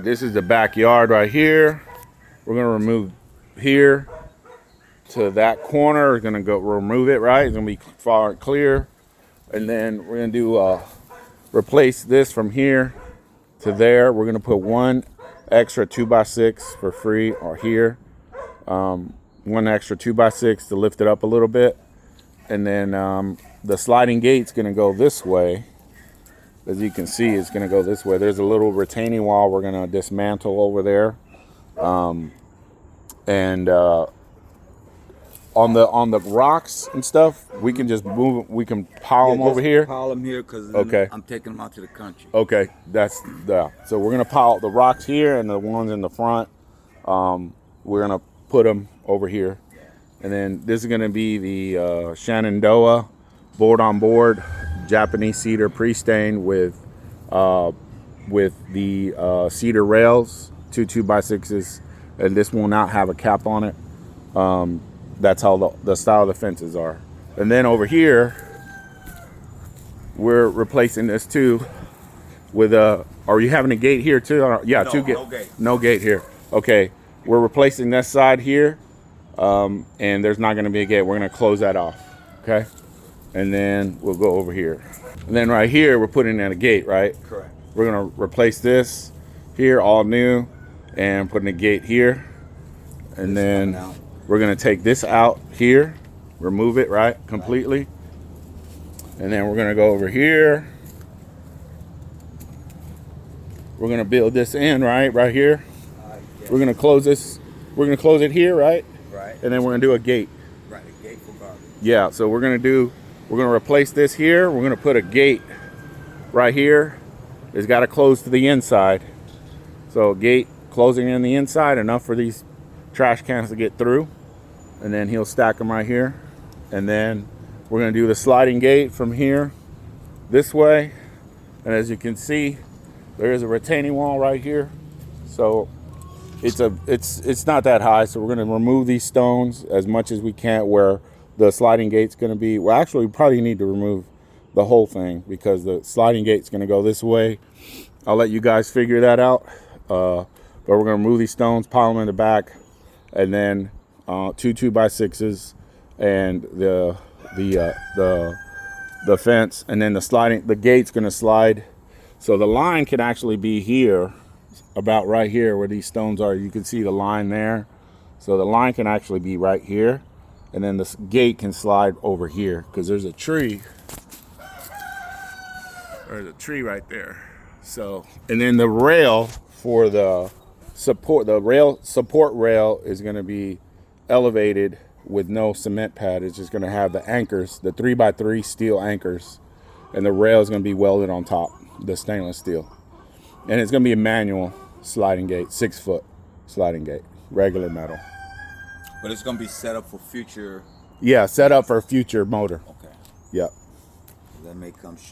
this is the backyard right here. We're gonna remove here to that corner. We're gonna go remove it, right? It's gonna be far and clear. And then we're gonna do replace this from here to there. We're gonna put one extra 2x6 for free or here. One extra 2x6 to lift it up a little bit. And then the sliding gate's gonna go this way. As you can see, it's gonna go this way. There's a little retaining wall we're gonna dismantle over there. On the rocks and stuff, we can just move. We can pile them over here. Pile them here because Okay. I'm taking them out to the country. Okay, that's the. So we're gonna pile the rocks here and the ones in the front. We're gonna put them over here, and then this is gonna be the Shenandoah board on board Japanese cedar pre-stained with the cedar rails, two 2x6s, and this will not have a cap on it. That's how the style of the fences are. And then over here, we're replacing this too with a. Are you having a gate here too? Yeah, No, two gate. no gate. No gate here. Okay, we're replacing this side here, and there's not going to be a gate. We're going to close that off. Okay, and then we'll go over here. And then right here, we're putting in a gate, right? Correct. We're going to replace this here, all new, and putting a gate here, and then. We're gonna take this out here, remove it, right, completely. And then we're gonna go over here. We're gonna build this in, right here. Yes. We're gonna close this, we're gonna close it here, right? Right. And then we're gonna do a gate. Right, a gate for garbage. Yeah, so we're gonna replace this here. We're gonna put a gate right here. It's gotta close to the inside. So a gate closing in the inside, enough for these trash cans to get through. And then he'll stack them right here. And then we're gonna do the sliding gate from here this way. And as you can see, there is a retaining wall right here. So it's not that high. So we're gonna remove these stones as much as we can where the sliding gate's gonna be. Well, actually we probably need to remove the whole thing because the sliding gate's gonna go this way. I'll let you guys figure that out. But we're gonna remove these stones, pile them in the back, and then two 2x6s and the fence, and then the gate's gonna slide. So the line can actually be here, about right here where these stones are. You can see the line there. So the line can actually be right here, and then this gate can slide over here because there's a tree. There's a tree right there. So, and then the rail for the support rail is gonna be elevated with no cement pad. It's just going to have the anchors, the 3x3 steel anchors, and the rail is going to be welded on top, the stainless steel. And it's going to be a manual sliding gate, 6-foot sliding gate, regular metal. But it's going to be set up for future. Yeah, set up for a future motor. Okay. Yep. That may come